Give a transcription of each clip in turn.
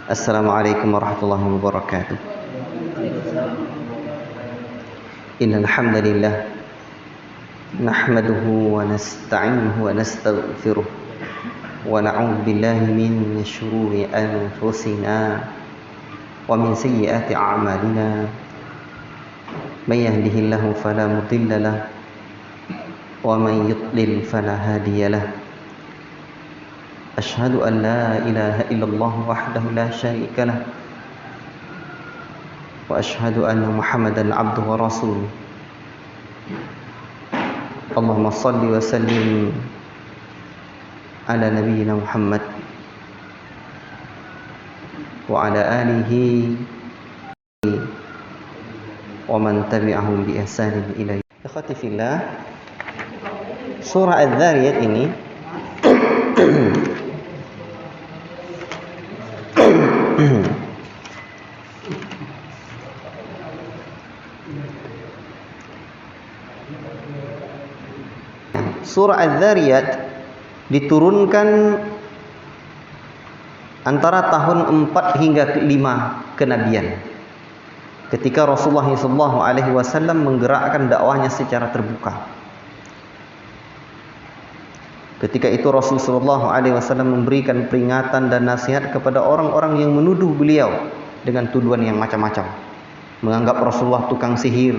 Assalamualaikum warahmatullahi wabarakatuh. Innal hamdalillah nahmaduhu wa nasta'inuhu wa nastaghfiruh wa na'udzu billahi min shururi anfusina wa min sayyiati a'malina. May yahdihillahu fala mudilla lahu wa may yudlil fala hadiya lahu. Asyhadu an la ilaha illallah wahdahu la syarika lah wa asyhadu anna Muhammadan abduhu wa rasuluh. Allahumma shalli wa sallim ala nabiyyina Muhammad wa ala alihi wa man tabi'ahum bi ihsanin ila yaumil qiyamah. Ikhwati fillah, surah Adz-Dzariyat ini surah Adz-Dzariyat diturunkan antara tahun 4 hingga 5 kenabian, ketika Rasulullah SAW menggerakkan dakwahnya secara terbuka. Ketika itu Rasulullah SAW memberikan peringatan dan nasihat kepada orang-orang yang menuduh beliau dengan tuduhan yang macam-macam, menganggap Rasulullah tukang sihir,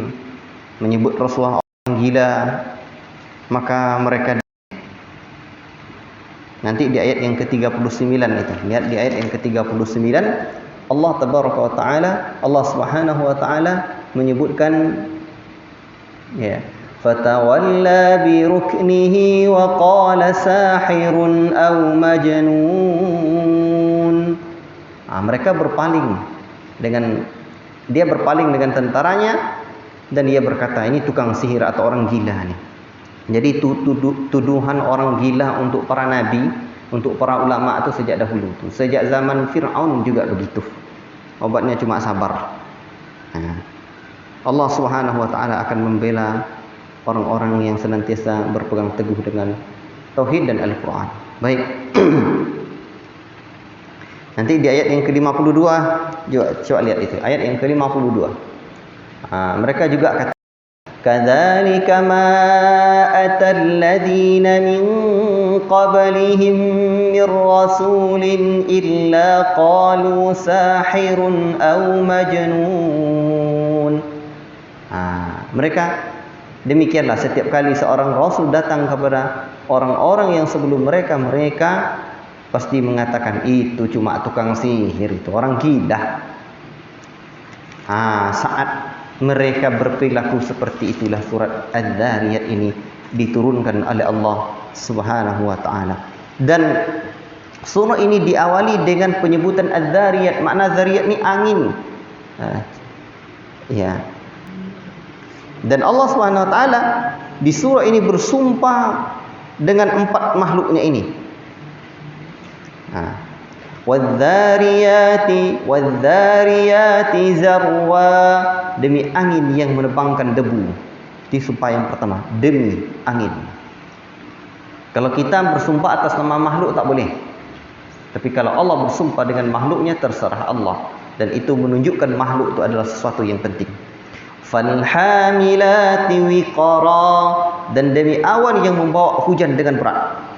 menyebut Rasulullah orang gila. Maka mereka, nanti di ayat yang ke-39 itu, lihat di ayat yang ke-39, Allah tabaraka wa taala, Allah Subhanahu wa taala menyebutkan, ya, fatawalla bi ruknihi wa qala sahirun aw majnun. Mereka berpaling dengan dengan tentaranya, dan dia berkata, ini tukang sihir atau orang gila nih. Jadi tuduhan orang gila untuk para nabi, untuk para ulama itu sejak dahulu tuh. Sejak zaman Fir'aun juga begitu. Obatnya cuma sabar. Allah Subhanahu wa taala akan membela orang-orang yang senantiasa berpegang teguh dengan tauhid dan Al-Qur'an. Baik. Nanti di ayat yang ke-52, coba lihat itu. Ayat yang ke-52. Mereka juga kata, kadzalika ma atal ladzina min qablihim mir rasulin illa qalu sahirun aw majnun. Mereka demikianlah setiap kali seorang rasul datang kepada orang-orang yang sebelum mereka pasti mengatakan itu cuma tukang sihir, itu orang gila. Saat mereka berperilaku seperti itulah surat Adz-Dzariyat ini diturunkan oleh Allah Subhanahu wa taala. Dan surah ini diawali dengan penyebutan Adz-Dzariyat. Makna Dzariyat ini angin. Ya. Dan Allah Subhanahu wa taala di surah ini bersumpah dengan 4 makhluknya ini. Wadz-dzariyati zarwa, demi angin yang menebangkan debu. Di sumpah yang pertama, demi angin. Kalau kita bersumpah atas nama makhluk tak boleh. Tapi kalau Allah bersumpah dengan makhluknya, terserah Allah. Dan itu menunjukkan makhluk itu adalah sesuatu yang penting. Falhamilati wiqara, dan demi awan yang membawa hujan dengan berat.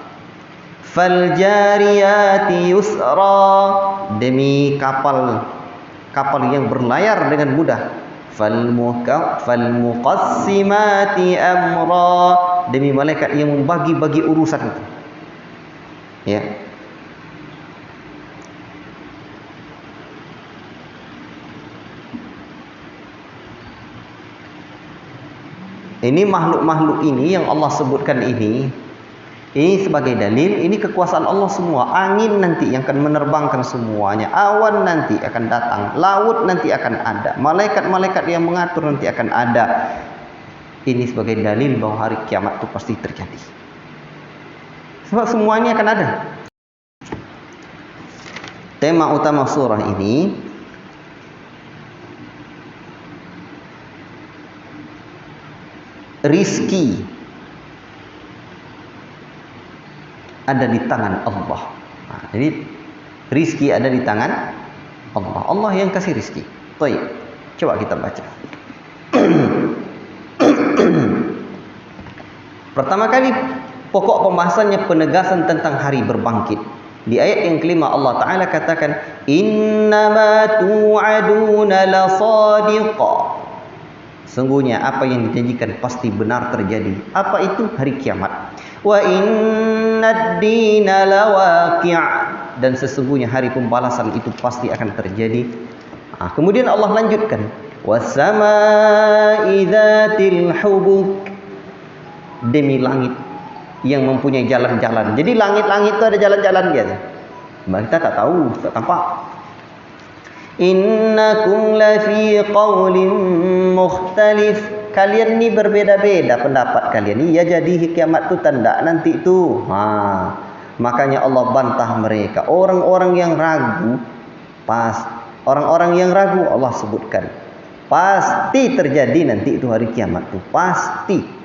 Faljariyati yusra, demi kapal yang berlayar dengan mudah. Falmuqassimati amra, demi malaikat yang membagi-bagi urusan itu. Ya. Ini makhluk-makhluk ini yang Allah sebutkan ini sebagai dalil, ini kekuasaan Allah semua. Angin nanti yang akan menerbangkan semuanya, awan nanti akan datang, laut nanti akan ada, malaikat-malaikat yang mengatur nanti akan ada. Ini sebagai dalil bahwa hari kiamat itu pasti terjadi. Sebab semuanya akan ada. Tema utama surah ini rizki ada di tangan Allah. Jadi rizki ada di tangan Allah yang kasih rizki. Baik, coba kita baca. Pertama kali pokok pembahasannya penegasan tentang hari berbangkit. Di ayat yang kelima Allah Ta'ala katakan, innama tu'aduna lasadiqa. Sungguhnya apa yang dijanjikan pasti benar terjadi. Apa itu? Hari kiamat. Wa innad dina lawaqi'. Dan sesungguhnya hari pembalasan itu pasti akan terjadi. Kemudian Allah lanjutkan, was-samaa'i dzatil hubuk. Demi langit yang mempunyai jalan-jalan. Jadi langit-langit itu ada jalan-jalan dia. Kita tak tahu, tak tampak. Innakum lafi qaulin mukhtalif. Kalian ni berbeda-beda pendapat kalian ni. Ya jadi kiamat tu tanda nanti tu. Makanya Allah bantah mereka. Orang-orang yang ragu, orang-orang yang ragu Allah sebutkan. Pasti terjadi nanti itu hari kiamat tu. Pasti.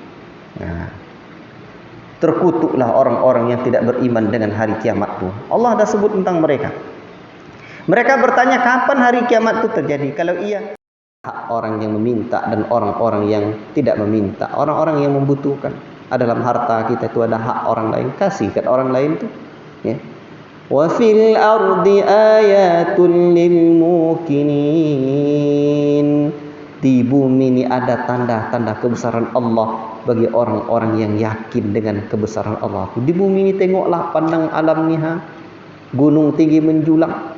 Terkutuklah orang-orang yang tidak beriman dengan hari kiamat itu. Allah dah sebut tentang mereka. Mereka bertanya kapan hari kiamat itu terjadi. Kalau iya, hak orang yang meminta dan orang-orang yang tidak meminta, orang-orang yang membutuhkan. Dalam harta kita itu ada hak orang lain, kasih ke orang lain itu. Ya. Wa fil ardi ayatun lil mukinin. Di bumi ini ada tanda-tanda kebesaran Allah bagi orang-orang yang yakin dengan kebesaran Allah. Di bumi ini tengoklah, pandang alam ni, gunung tinggi menjulang,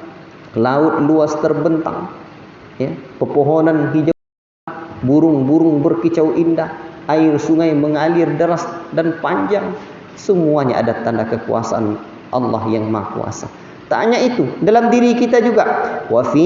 laut luas terbentang, ya, pepohonan hijau, burung-burung berkicau indah, air sungai mengalir deras dan panjang. Semuanya ada tanda kekuasaan Allah yang Maha Kuasa. Tak hanya itu, dalam diri kita juga. Wa fi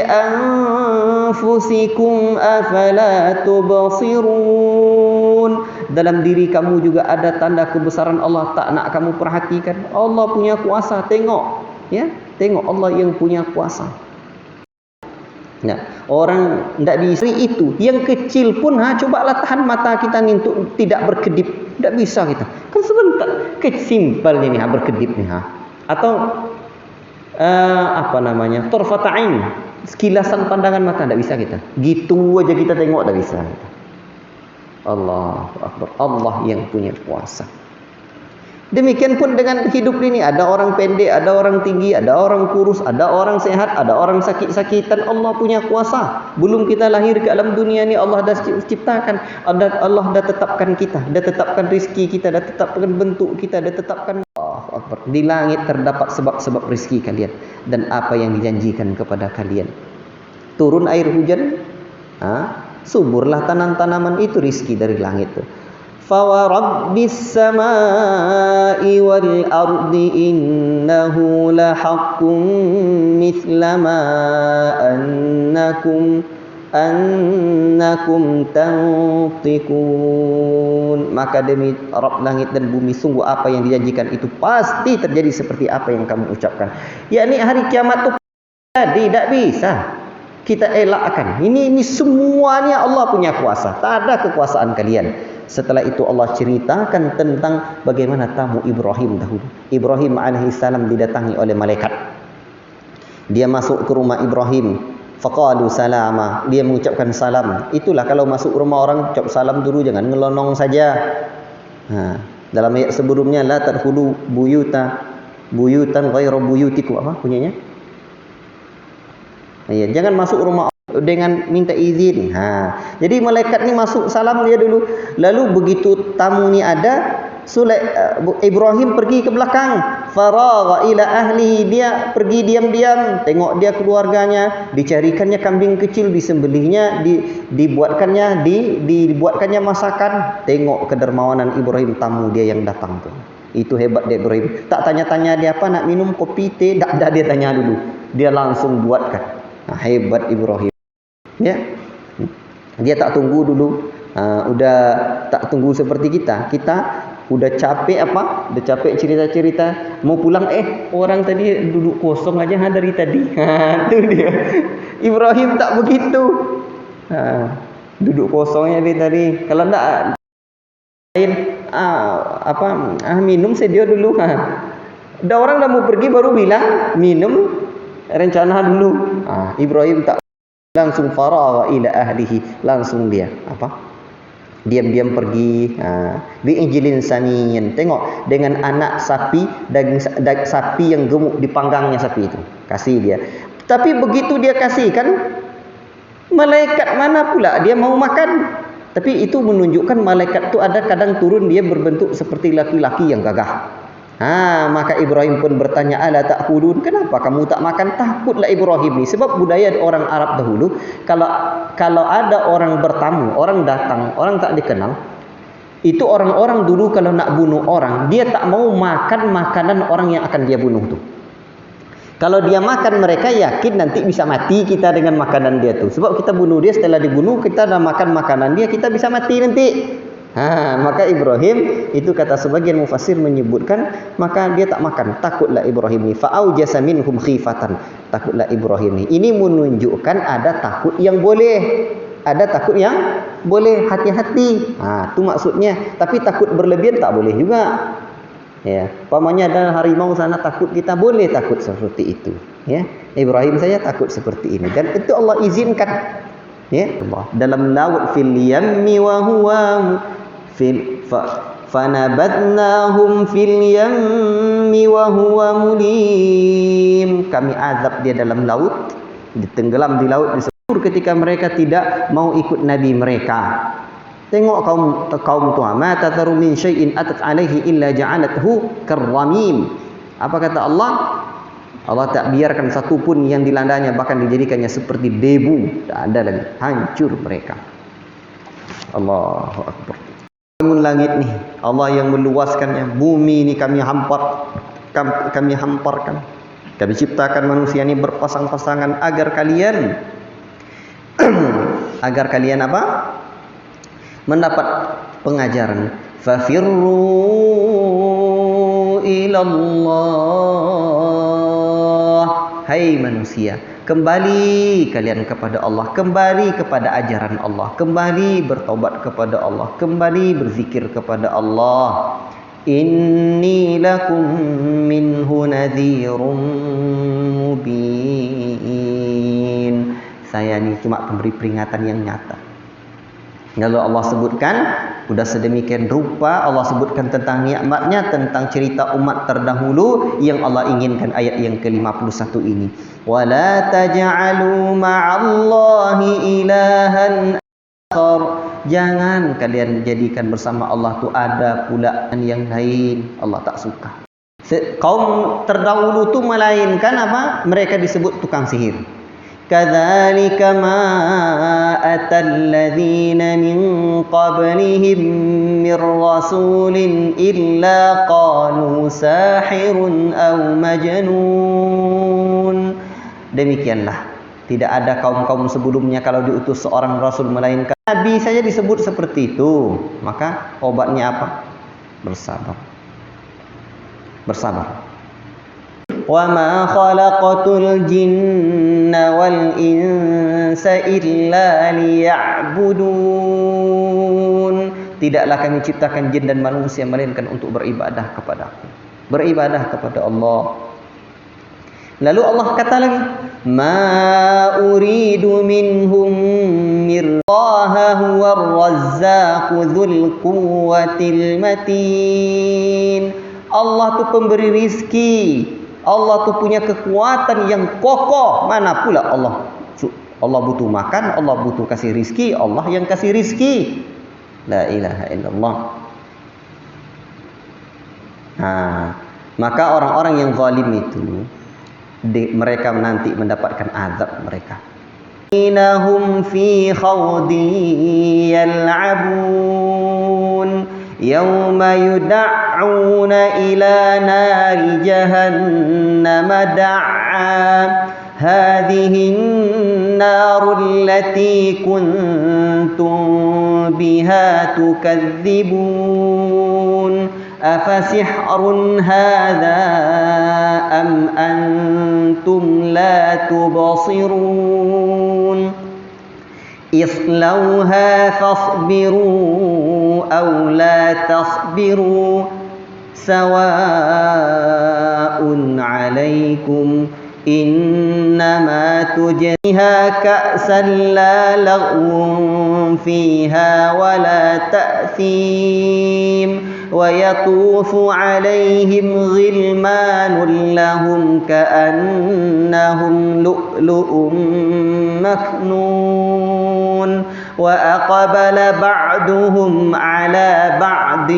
anfusikum afala tubsirun. Dalam diri kamu juga ada tanda kebesaran Allah, tak nak kamu perhatikan. Allah punya kuasa, tengok, ya, tengok Allah yang punya kuasa. Nah, orang tidak bisa itu. Yang kecil pun, cobalah tahan mata kita ni untuk tidak berkedip. Tidak bisa kita. Kan sebentar, kesimpel ini berkedip ni, atau tarfat ain, sekilasan pandangan mata, tidak bisa kita. Gitu aja kita tengok, tidak bisa kita. Allahu Akbar. Allah yang punya kuasa. Demikian pun dengan hidup ini, ada orang pendek, ada orang tinggi, ada orang kurus, ada orang sehat, ada orang sakit-sakitan. Allah punya kuasa. Belum kita lahir ke alam dunia ni, Allah dah ciptakan. Allah dah tetapkan kita, dah tetapkan rezeki kita, dah tetapkan bentuk kita, dah tetapkan. Allahu Akbar. Di langit terdapat sebab-sebab rezeki kalian dan apa yang dijanjikan kepada kalian. Turun air hujan, suburlah tanam-tanaman, itu rezeki dari langit tu. فَوَرَبِّ السَّمَاءِ وَالْأَرْضِ إِنَّهُ لَحَقٌّ مِثْلَ مَا أَنَّكُمْ تَنْطِقُونَ. Maka demi Rabb langit dan bumi, sungguh apa yang dijanjikan itu pasti terjadi seperti apa yang kamu ucapkan. Yakni hari kiamat itu jadi tidak bisa kita elakkan. Ini semuanya Allah punya kuasa. Tak ada kekuasaan kalian. Setelah itu Allah ceritakan tentang bagaimana tamu Ibrahim dahulu. Ibrahim alaihissalam didatangi oleh malaikat. Dia masuk ke rumah Ibrahim. Faqalu salama. Dia mengucapkan salam. Itulah kalau masuk rumah orang, ucap salam dulu, jangan ngelonong saja. Dalam ayat sebelumnya, la tadkhulu buyutan ghairu buyutikum. Apa bunyinya? Jangan masuk rumah dengan minta izin. Jadi malaikat ni masuk, salam dia dulu. Lalu begitu tamu ni ada, Ibrahim pergi ke belakang. Faragha ila ahli, dia pergi diam-diam, tengok dia keluarganya, dicarikannya kambing kecil, disembelihnya, dibuatkannya masakan. Tengok kedermawanan Ibrahim, tamu dia yang datang tu. Itu hebat dia Ibrahim. Tak tanya-tanya dia apa nak minum, kopi, teh, tak ada, dia tanya dulu. Dia langsung buatkan. Hebat Ibrahim. Ya, dia tak tunggu dulu. Udah tak tunggu seperti kita. Kita udah capek udah capek cerita-cerita, mau pulang, orang tadi duduk kosong aja dari tadi. Itu dia. Ibrahim tak begitu. Duduk kosongnya dia tadi. Kalau enggak lain minum sedia dulu. Ada orang dah mau pergi baru bilang minum. rencana dulu. Ibrahim tak langsung faragha ila ahlihi, langsung dia diam-diam pergi. Bi'ijlin samiyin, tengok dengan anak sapi, daging sapi yang gemuk dipanggangnya sapi itu, kasih dia. Tapi begitu dia kasih kan, malaikat mana pula dia mau makan. Tapi itu menunjukkan malaikat itu ada kadang turun dia berbentuk seperti laki-laki yang gagah. Maka Ibrahim pun bertanya, ala ta'kulun, kenapa kamu tak makan? Takutlah Ibrahim ni, sebab budaya orang Arab dahulu, kalau ada orang bertamu, orang datang, orang tak dikenal, itu orang-orang dulu kalau nak bunuh orang, dia tak mau makan makanan orang yang akan dia bunuh tu. Kalau dia makan, mereka yakin nanti bisa mati kita dengan makanan dia tu. Sebab kita bunuh dia, setelah dibunuh kita dah makan makanan dia, kita bisa mati nanti. Maka Ibrahim, itu kata sebagian mufassir menyebutkan, maka dia tak makan. Takutlah Ibrahim ni. Fa'aujasa minhum khifatan. Takutlah Ibrahim ni. Ini menunjukkan ada takut yang boleh. Ada takut yang boleh, hati-hati. Itu maksudnya. Tapi takut berlebihan tak boleh juga. Ya, pamannya ada harimau sana takut, kita boleh takut seperti itu. Ya, Ibrahim saya takut seperti ini, dan itu Allah izinkan. Ya, Allah dalam laut fil yammi wa huwa fil fanabadnahum fil yammi wa huwa mulim. Kami azab dia dalam laut, ditenggelam di laut, disebur ketika mereka tidak mau ikut nabi mereka. Tengok kaum tua, ma tataru min syai'in atat alaihi illa ja'alathu karramim. Apa kata Allah? Allah tak biarkan satu pun yang dilandanya, bahkan dijadikannya seperti debu. Tak ada lagi, hancur mereka. Allahu akbar. Bangun langit ni, Allah yang meluaskannya. Bumi ni kami hamparkan. Kami ciptakan manusia ni berpasang-pasangan agar kalian apa? Mendapat pengajaran. Fafirru ilallah. Hai manusia, kembali kalian kepada Allah, kembali kepada ajaran Allah, kembali bertaubat kepada Allah, kembali berzikir kepada Allah. Inni lakum minhu nadhirum mubin. Saya ni cuma pemberi peringatan yang nyata. Lalu Allah sebutkan, sudah sedemikian rupa Allah sebutkan tentang nikmatnya, tentang cerita umat terdahulu yang Allah inginkan ayat yang ke-51 ini. Wala taj'alu ma'allahi ilahan akhar. Jangan kalian jadikan bersama Allah tu ada pula yang lain. Allah tak suka. Kaum terdahulu tu melainkan apa? Mereka disebut tukang sihir. Kadzalika ma atal ladzina min qablihim mir rasulin illa qalu sahirun aw majnun. Demikianlah, tidak ada kaum-kaum sebelumnya kalau diutus seorang rasul melainkan nabi saja disebut seperti itu. Maka obatnya apa? Bersabar. Bersabar. وَمَا خَلَقْتُ الْجِنَّ وَالْإِنسَ إِلَّا لِيَعْبُدُونَ. Tidaklah kami ciptakan jin dan manusia melainkan untuk beribadah kepadaku, beribadah kepada Allah. Lalu Allah kata lagi, مَا أُرِيدُ مِنْهُمْ مِنْ اللَّهَ هُوَ الرَّزَّاقُ ذُو الْقُوَّةِ الْمَتِينَ. Allah tu pemberi rizki, Allah tu punya kekuatan yang kokoh. Mana pula Allah butuh makan, Allah butuh kasih rizki, Allah yang kasih rizki. La ilaha illallah. Maka orang-orang yang zalim itu, mereka nanti mendapatkan azab mereka. Innahum fi khawdi yal'abun. Yawma yud'auna ila nari jahannam da'a. Hadhihi an-naru allati kuntum biha tukadzibun. Afasihrun hadha am antum la tubsirun. Islauha fasbiru aw la tasbiru sawa'un 'alaikum إنما تجريها كأسا لا لغو فيها ولا تأثيم ويطوف عليهم غلمان لهم كأنهم لؤلؤ مكنون وأقبل بعضهم على بعض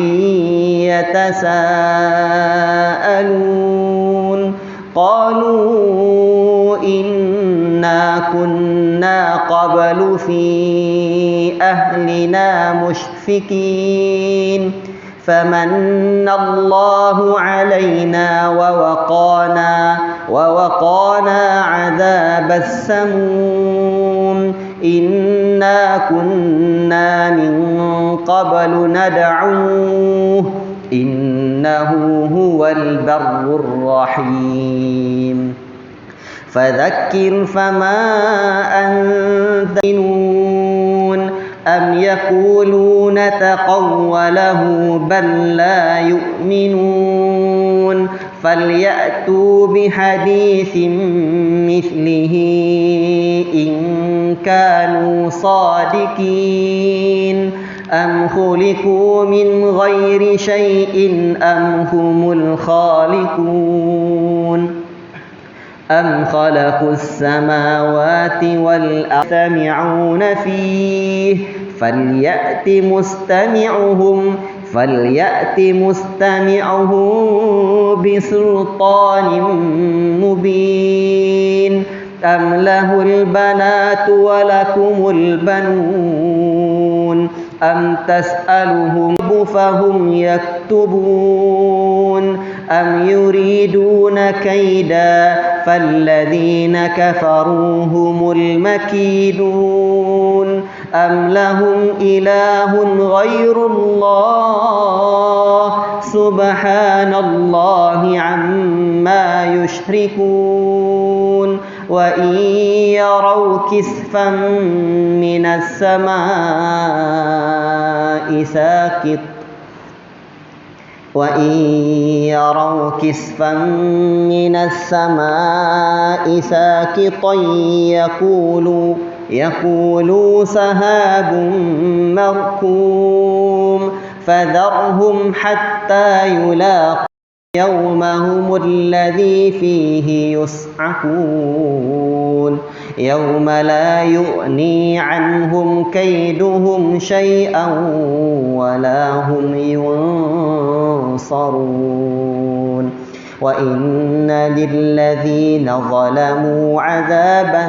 يتساءلون قالوا إنا كنا قبل في أهلنا مشفقين فمن الله علينا ووقانا عذاب السموم إنا كنا من قبل ندعوه إنه هو البر الرحيم فذكر فما أنت أم يقولون تقوله بل لا يؤمنون فليأتوا بحديث مثله إن كانوا صادقين أم خلقوا من غير شيء أم هم الخالقون أم خلقوا السماوات والأرض يستمعون فيه فليأت مستمعهم بسلطان مبين أم له البنات ولكم البنون أم تسألهم فهم يكتبون أم يريدون كيدا فالذين كفروا هم المكيدون أم لهم إله غير الله سبحان الله عما يشركون وإن يروا كسفا من السماء ساقطا يقولوا سحاب مركوم فذرهم حتى يلاقوا يومهم الذي فيه يصعقون يوم لا يغني عنهم كيدهم شيئا ولا هم ينصرون وإن للذين ظلموا عذابا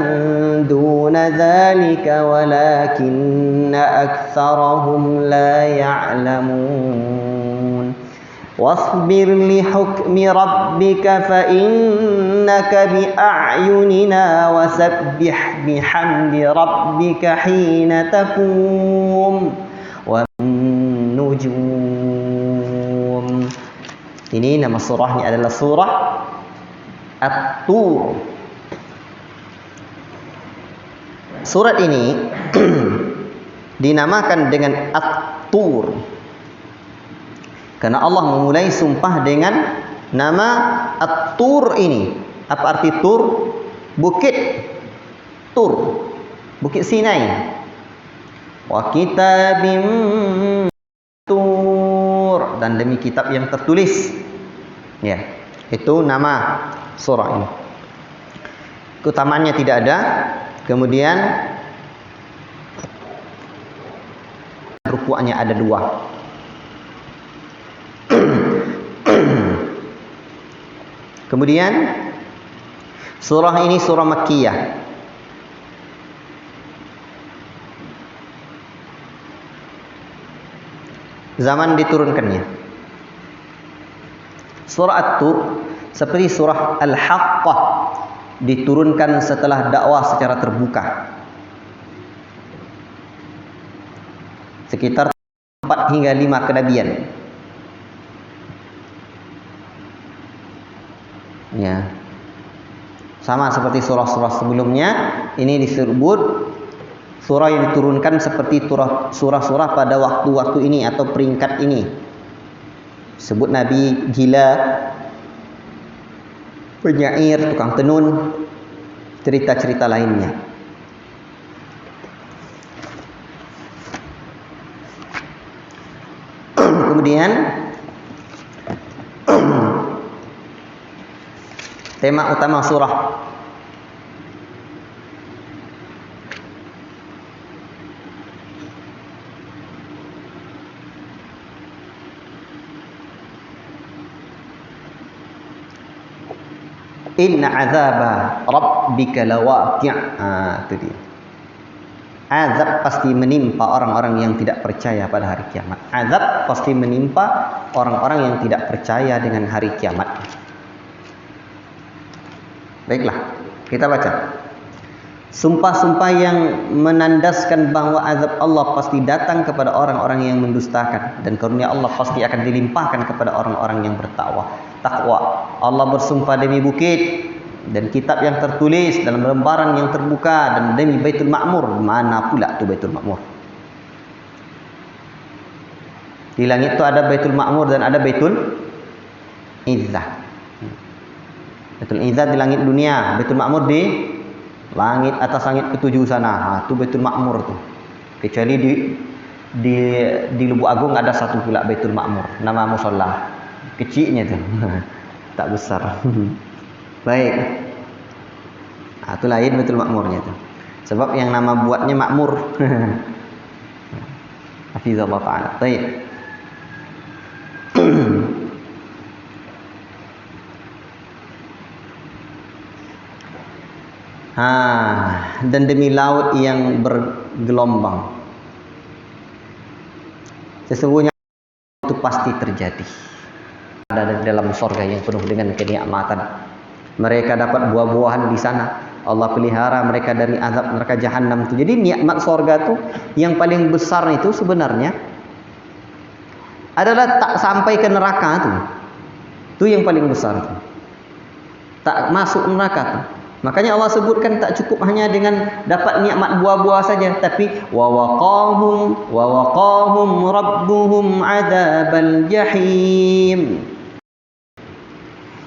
دون ذلك ولكن أكثرهم لا يعلمون واصبر لحكم ربك فإنك بأعيننا وسبح بحمد ربك حين تقوم والنجوم. Ini nama surahnya adalah surah At-Tur. Surat ini dinamakan dengan At-Tur karena Allah memulai sumpah dengan nama At-Tur ini. Apa arti Tur? Bukit Tur, Bukit Sinai. Wa kitabim Tur, dan demi kitab yang tertulis. Ya, itu nama surah ini. Keutamaannya tidak ada. Kemudian ruku'nya ada 2. Kemudian surah ini surah Makkiyah. Zaman diturunkannya. Surah At-Tur seperti surah Al-Haqqah diturunkan setelah dakwah secara terbuka. Sekitar 4 hingga 5 kenabian. Ya. Sama seperti surah-surah sebelumnya, ini disebut surah yang diturunkan seperti surah-surah pada waktu-waktu ini atau peringkat ini. Sebut Nabi gila, penyair, tukang tenun, cerita-cerita lainnya. Kemudian tema utama surah Inna azaba rabbika lawaqi'. Itu dia. Azab pasti menimpa orang-orang yang tidak percaya pada hari kiamat. Azab pasti menimpa orang-orang yang tidak percaya dengan hari kiamat. Baiklah, kita baca. Sumpah-sumpah yang menandaskan bahawa azab Allah pasti datang kepada orang-orang yang mendustakan, dan karunia Allah pasti akan dilimpahkan kepada orang-orang yang bertakwa. Takwa. Allah bersumpah demi bukit dan kitab yang tertulis dalam lembaran yang terbuka, dan demi Baitul Ma'mur. Mana pula tu Baitul Ma'mur? Di langit tu ada Baitul Ma'mur dan ada Baitul Izzah. Baitul Izzah di langit dunia, Baitul Ma'mur di langit atas langit ketujuh sana. Tu Baitul Ma'mur tu. Kecuali di Lubuk Agung ada satu pula Baitul Ma'mur, nama musholla. Kecilnya tu. Tak besar. Baik. Itu lain Baitul Ma'murnya tu. Sebab yang nama buatnya Makmur. Hafizallah ta'ala. Baik. Dan demi laut yang bergelombang. Sesungguhnya itu pasti terjadi. Ada di dalam surga yang penuh dengan kenikmatan. Mereka dapat buah-buahan di sana. Allah pelihara mereka dari azab neraka jahanam itu. Jadi nikmat surga itu yang paling besar itu sebenarnya adalah tak sampai ke neraka itu. Itu yang paling besar itu. Tak masuk neraka itu. Makanya Allah sebutkan tak cukup hanya dengan dapat nikmat buah-buah saja, tapi wa waqahum rabbuhum adzabal jahim.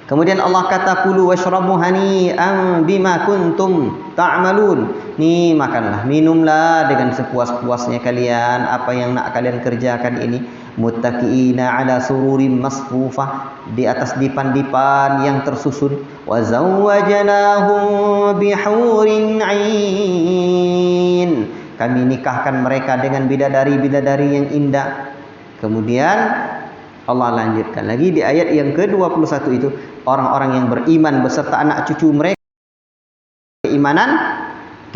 Kemudian Allah kata kulu washrabu hani'an bima kuntum ta'malun. Ni makanlah, minumlah dengan sepuas-puasnya kalian apa yang nak kalian kerjakan ini. Muttaqiina ala sururin masfufah, di atas dipan-dipan yang tersusun. Wa zawwajnahum bihurin 'ain. Kami nikahkan mereka dengan bidadari-bidadari yang indah. Kemudian Allah lanjutkan lagi di ayat yang ke-21 itu, orang-orang yang beriman beserta anak cucu mereka keimanan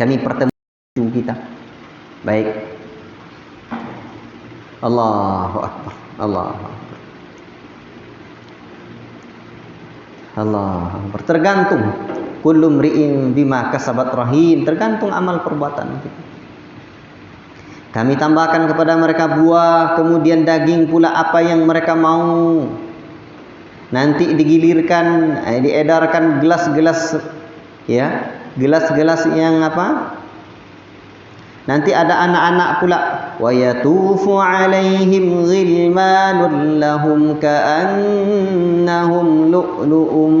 kami pertemukan cucu kita. Baik. Allahu akbar. Allahu akbar. Allahu akbar. Tergantung kullu mri'in bima kasabat rahin, tergantung amal perbuatan kita. Kami tambahkan kepada mereka buah, kemudian daging pula apa yang mereka mau. Nanti digilirkan, diedarkan gelas-gelas, ya, gelas-gelas yang apa? Nanti ada anak-anak pula. Wa yatufu 'alaihim ghilmanun lahum ka'annahum lu'lu'um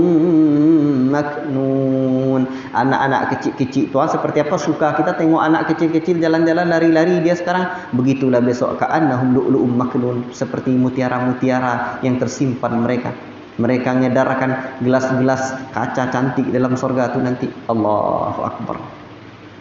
maknun. Anak-anak kecil-kecil tu seperti apa suka kita tengok anak kecil-kecil jalan-jalan lari-lari dia sekarang. Begitulah besok ka'annahum lu'lu'um maknun, seperti mutiara-mutiara yang tersimpan mereka. Mereka ngedarkan gelas-gelas kaca cantik dalam surga itu nanti. Allahu akbar.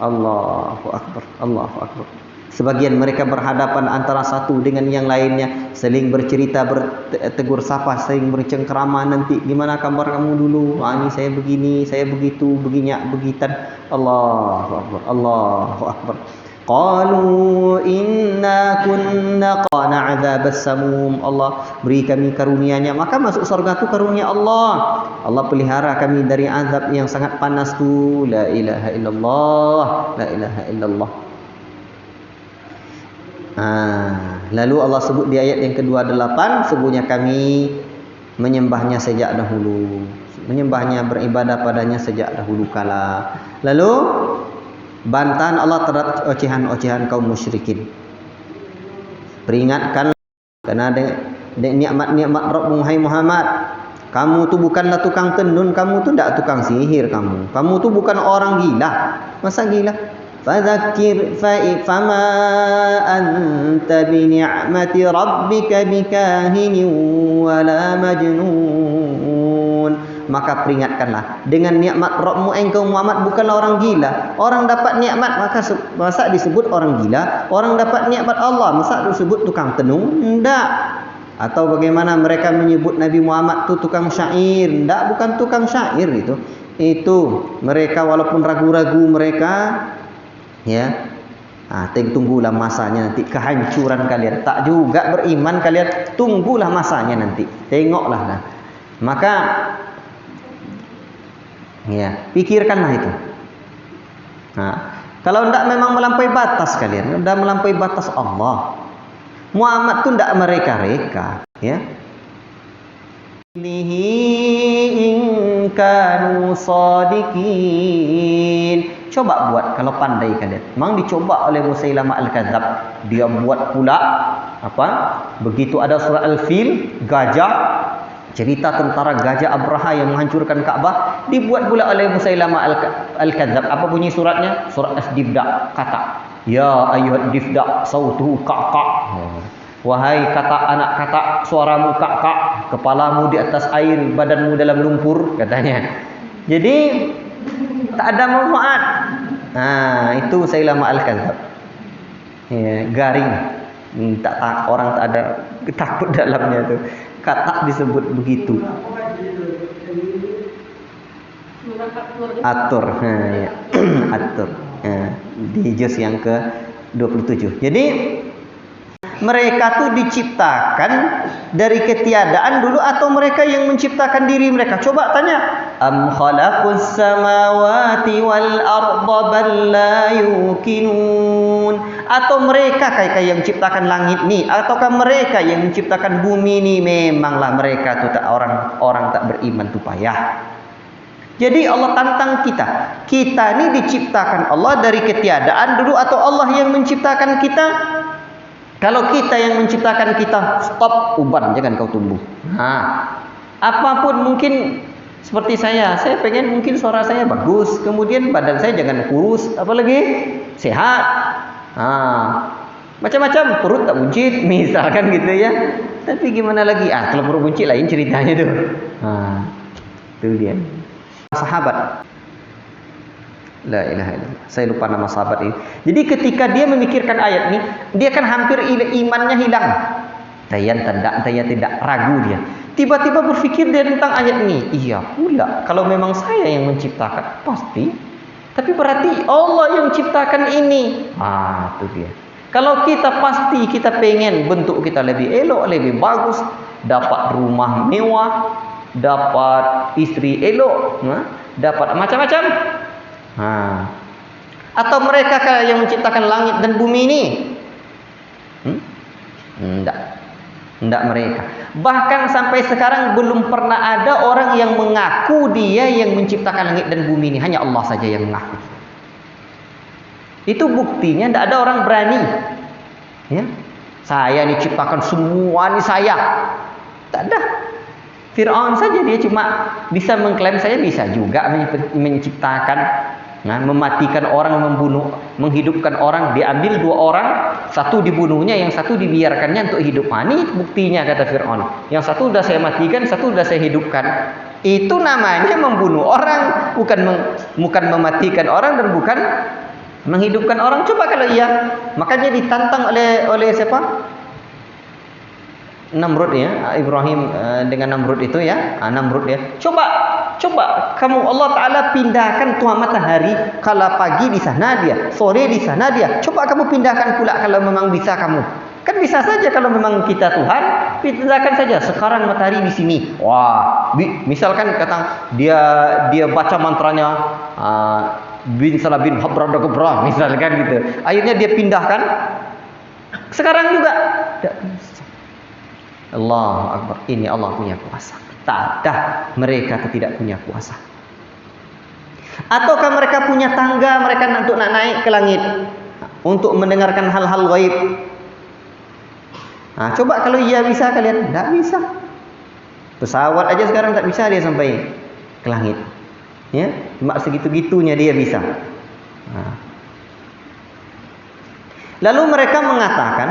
Allahu akbar. Allahu akbar. Sebagian mereka berhadapan antara satu dengan yang lainnya, saling bercerita, bertegur sapa, saling bercengkerama nanti. Gimana kabar kamu dulu? Ini saya begini, saya begitu, beginyak, begitan. Allahu akbar. Allahu akbar. Qalu inna kunna qana azabas samum. Allah beri kami karunia-Nya, maka masuk surga itu karunia Allah. Allah pelihara kami dari azab yang sangat panas tu. La ilaha illallah, la ilaha illallah. Lalu Allah sebut di ayat yang ke-28, sesungguhnya kami menyembahnya sejak dahulu, menyembahnya, beribadah padanya sejak dahulu kala. Lalu bantahan Allah terhadap ocehan-ocehan kaum musyrikin. Peringatkan karena nikmat-nikmat Rabb hai Muhammad. Kamu tuh bukanlah tukang tenun, kamu tuh tidak tukang sihir kamu. Kamu tuh bukan orang gila. Masa gila? Fadzakir fama anta bi ni'mati rabbika bikahinin wala majnun. Maka peringatkanlah, dengan nikmat Rabbmu engkau Muhammad bukanlah orang gila. Orang dapat nikmat masa disebut orang gila? Orang dapat nikmat Allah masa disebut tukang tenung? Tidak. Atau bagaimana mereka menyebut Nabi Muhammad itu tukang syair? Tidak, bukan tukang syair itu. Itu mereka walaupun ragu-ragu mereka, ya. Tunggulah masanya nanti kehancuran kalian. Tak juga beriman kalian, tunggulah masanya nanti. Tengoklah. Nah. Maka, ya, pikirkanlah itu. Nah, kalau tidak memang melampaui batas kalian, sudah melampaui batas Allah. Muhammad tu tidak mereka-reka, ya. In kanu sadiqin. Coba buat kalau pandai kalian. Memang dicoba oleh Musailamah Al-Kadzab. Dia buat pula apa? Begitu ada surah Al-Fil, gajah, cerita tentara gajah Abraha yang menghancurkan Ka'bah, dibuat pula oleh Musailamah Al-Kadzab. Apa bunyi suratnya? Surat As-Difda, kata ya ayyuhad difda sautuhu ka'ka. Wahai kata anak kata, suaramu ka'ka, kepalamu di atas air, badanmu dalam lumpur, katanya. Jadi tak ada manfaat. Nah, itu Musailamah Al-Kadzab. Ya, garing. Orang tak ada takut dalamnya tu. Kata disebut begitu. Atur. Ya. Atur. Di juz yang ke-27. Jadi mereka tuh diciptakan dari ketiadaan dulu atau mereka yang menciptakan diri mereka? Coba tanya. Am khalaqus samawati wal arda bal la yuqinun. Atau mereka kayak yang menciptakan langit nih, ataukah mereka yang menciptakan bumi nih? Memanglah mereka tuh tak orang tak beriman tuh payah. Jadi Allah tantang kita. Kita ini diciptakan Allah dari ketiadaan dulu atau Allah yang menciptakan kita? Kalau kita yang menciptakan kita, stop, uban, jangan kau tumbuh. Nah, apapun mungkin seperti saya pengen mungkin suara saya bagus, kemudian badan saya jangan kurus, apalagi sehat. Nah, macam-macam, perut tak buncit, misalkan gitu ya. Tapi gimana lagi? Kalau perut buncit lain ceritanya tuh. Nah, itu dia. Sahabat, la ilaha illallah. Saya lupa nama sahabat ini. Jadi ketika dia memikirkan ayat ini, dia kan hampir imannya hilang. Daya tidak ragu dia. Tiba-tiba berpikir dia tentang ayat ini. Iya pula, kalau memang saya yang menciptakan, pasti. Tapi berarti Allah yang ciptakan ini. Itu dia. Kalau kita pasti kita pengen bentuk kita lebih elok, lebih bagus, dapat rumah mewah, dapat istri elok, dapat macam-macam. Atau mereka yang menciptakan langit dan bumi ini? Tidak mereka. Bahkan sampai sekarang belum pernah ada orang yang mengaku dia yang menciptakan langit dan bumi ini. Hanya Allah saja yang mengaku. Itu buktinya tidak ada orang berani. Ya, saya diciptakan semua ini saya. Tak ada. Fir'aun saja dia cuma bisa mengklaim saya bisa juga menciptakan, mematikan orang, membunuh, menghidupkan orang. Diambil 2 orang, satu dibunuhnya, yang satu dibiarkannya untuk hidup. Ini buktinya kata Fir'aun. Yang satu sudah saya matikan, satu sudah saya hidupkan. Itu namanya membunuh orang, bukan mematikan orang dan bukan menghidupkan orang. Coba kalau iya, makanya ditantang oleh siapa? Namrud ya, Ibrahim dengan Namrud itu ya, Namrud ya. Coba kamu Allah Taala pindahkan tuhan matahari, kala pagi di sana dia, sore di sana dia. Coba kamu pindahkan pula kalau memang bisa kamu. Kan bisa saja kalau memang kita Tuhan, pindahkan saja. Sekarang matahari di sini. Wah, misalkan kata dia baca mantranya bin salah bin habradakabra misalkan gitu. Akhirnya dia pindahkan. Sekarang juga Allahu Akbar. Ini Allah punya kuasa. Tak ada mereka tidak punya kuasa. Ataukah mereka punya tangga mereka untuk naik ke langit untuk mendengarkan hal-hal gaib? Coba kalau iya bisa kalian, tidak bisa. Pesawat aja sekarang tak bisa dia sampai ke langit. Ya, mak segitu-gitunya dia bisa. Nah. Lalu mereka mengatakan,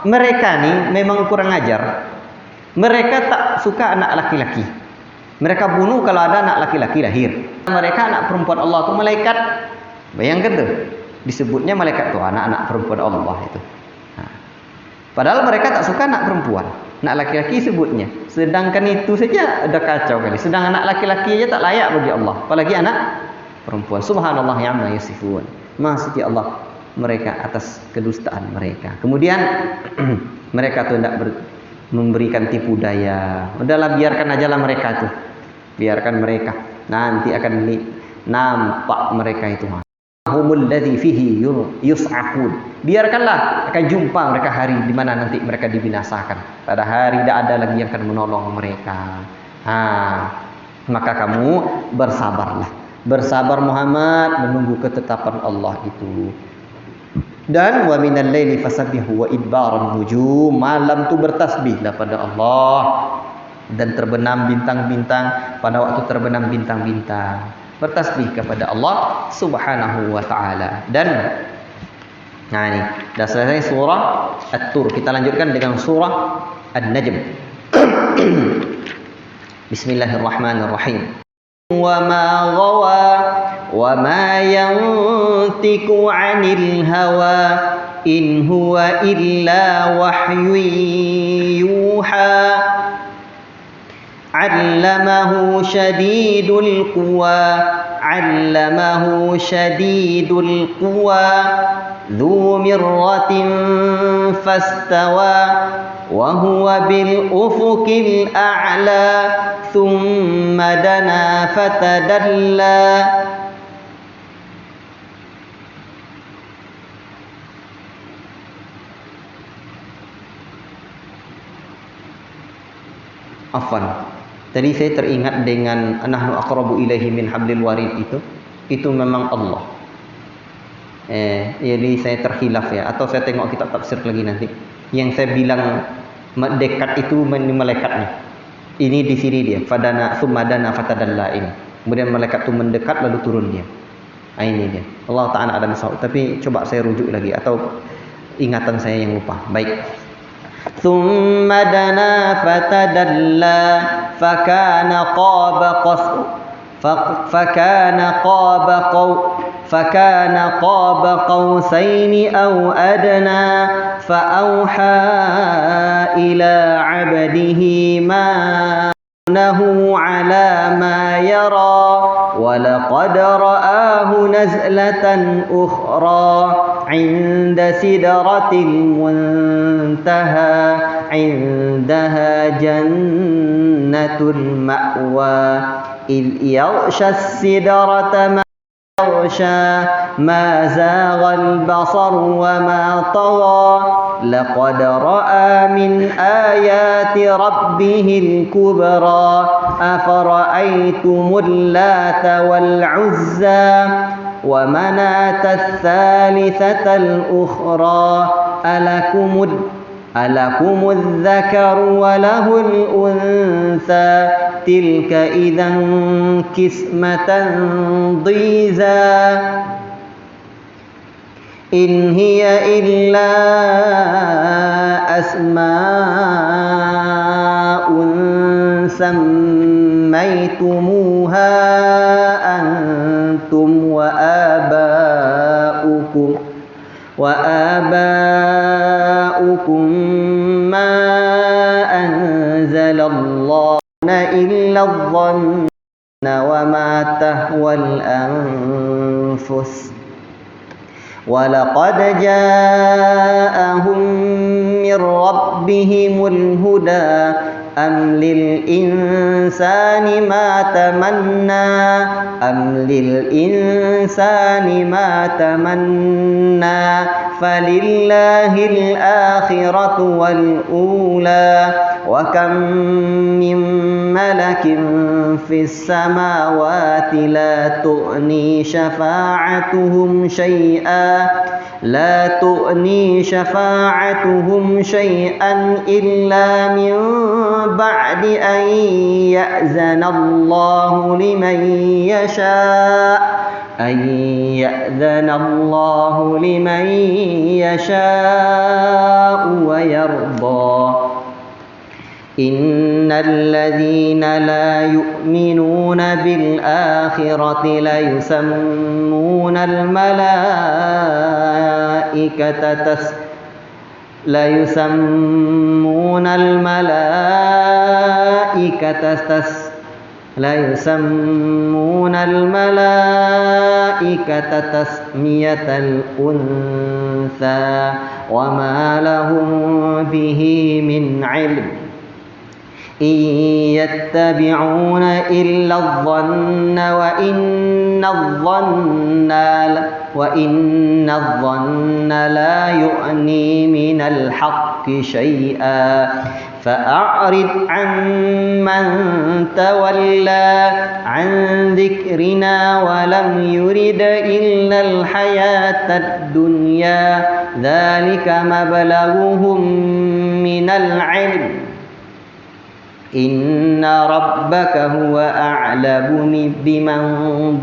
mereka ni memang kurang ajar. Mereka tak suka anak laki-laki. Mereka bunuh kalau ada anak laki-laki lahir. Mereka anak perempuan Allah itu malaikat. Bayangkan tuh, disebutnya malaikat tuh anak-anak perempuan Allah itu. Nah. Padahal mereka tak suka anak perempuan, anak laki-laki sebutnya. Sedangkan itu saja ada kacau kali. Sedang anak laki-laki aja tak layak bagi Allah, apalagi anak perempuan. Subhanallah ya'ma yasifun. Maha suci Allah mereka atas kedustaan mereka. Kemudian mereka tuh tidak memberikan tipu daya. Udahlah, biarkan aja lah mereka tuh. Biarkan mereka. Nanti akan nampak mereka itu. Humul ladzi fihi yus'aqun. Biarkanlah, akan jumpa mereka hari di mana nanti mereka dibinasakan. Pada hari tidak ada lagi yang akan menolong mereka. Maka kamu bersabarlah. Bersabar Muhammad menunggu ketetapan Allah itu. Dan wa minal laili fasabbihu wa idbaran nujum. Malam tu bertasbihlah pada Allah dan terbenam bintang-bintang pada waktu terbenam bintang-bintang. Bertasbih kepada Allah Subhanahu wa taala. Dan nah ini dah selesai surah At-Tur. Kita lanjutkan dengan surah An-Najm. Bismillahirrahmanirrahim. Wa ma ghawa wa ma yantiqu 'anil hawa in huwa illa wahyun yuha. 'Allamahu shadidul quwa 'allamahu shadidul quwa dzu mirratin fastawa wa huwa bil ufuqil a'la thumma dana fatadalla. Afwan, tadi saya teringat dengan nahnu aqrabu ilaihi min hablil warid itu memang Allah. Jadi saya terkhilaf ya, atau saya tengok kitab tafsir lagi nanti. Yang saya bilang dekat itu malaikatnya. Ini di sini dia, fadana sumadana fatadalla ini. Kemudian malaikat itu mendekat lalu turun dia. Ini dia. Allah Taala ada misal. Tapi coba saya rujuk lagi atau ingatan saya yang lupa. Baik. Thumma dana fatadalla fakana qaba qausaini aw adna fa'auha ila 'abdihi ma nahu 'ala ma yara wa laqad ra'ahu nazlatan ukhra 'inda sidratil muntaha 'indaha jannatul ma'wa idh yaghsha as-sidrata ma yaghsha ma zagha al-basar wa ma tagha laqad ra'a min ayati rabbihil kubra afara'aytumul lata wal 'uzza wa manata ats-tsalitsata al-ukhra alakumudz dzakaru wa lahul untha tilka idzan qismatan dhiza in hiya illa asma'un sammaytumuha antum wa aba'ukum ma anzalallahu illa adh-dhanna wa ma tahwal anfus wa laqad ja'ahum min rabbihimul huda am lil insani ma tamanna falillahil akhiratu wal ula وكم من ملك في السماوات لا تغني شفاعتهم شيئا إلا من بعد أن يأذن الله لمن يشاء ويرضى إن الذين لا يؤمنون بالآخرة ليسمون الملائكة تسمية الأنثى وما لهم به من علم إن يتبعون إلا الظن وإن الظن لا يغني من الحق شيئا فأعرض عمن تولى عن ذكرنا ولم يرد إلا الحياة الدنيا ذلك مبلغهم من العلم إن ربك هو أعلم بمن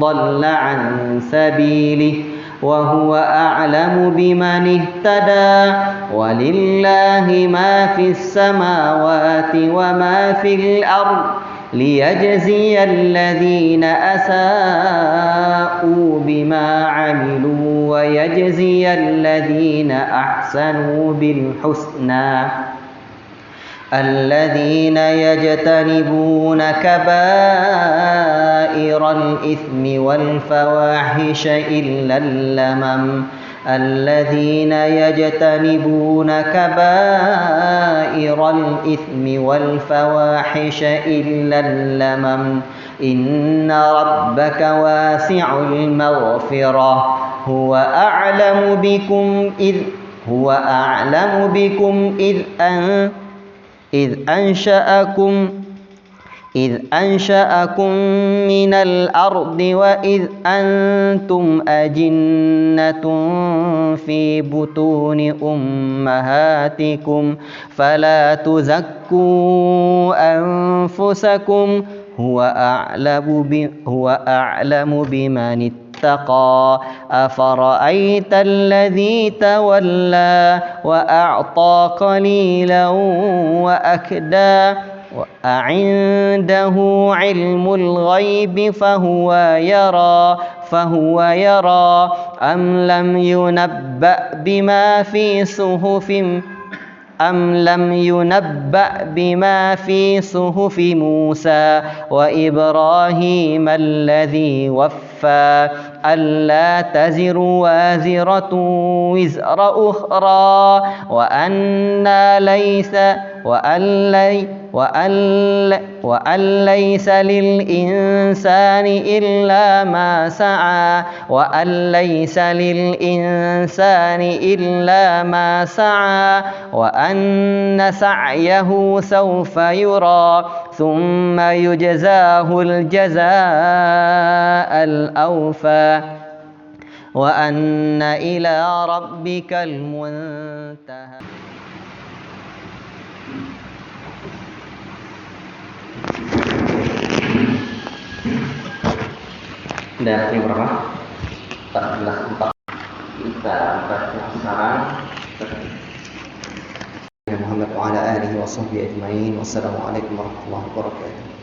ضل عن سبيله وهو أعلم بمن اهتدى ولله ما في السماوات وما في الأرض ليجزي الذين أساءوا بما عملوا ويجزي الذين أحسنوا بالحسنى الذين يجتنبون كبائر الإثم والفواحش إلا اللمم إن ربك واسع المغفرة هو أعلم بكم إذ أنشأكم من الأرض وإذ أنتم أجنة في بطون أمهاتكم فلا تزكوا أنفسكم هو أعلم بمن اتقى أفرأيت الذي تولى وأعطى قليلا وأكدى أعنده علم الغيب فهو يرى أم لم ينبأ بما في صحف موسى وإبراهيم الذي وفى ألا تزر وازرة وزر أخرى وأن ليس للإنسان إلا ما سعى وأن سعيه سوف يرى ثم يجزاه الجزاء الأوفى وأن إلى ربك المنتهى. Dan ini berapa? 14.4. Kita baca sekarang. Muhammad wa ala alihi wa sahbihi ajma'in. Wassalamualaikum warahmatullahi wabarakatuh.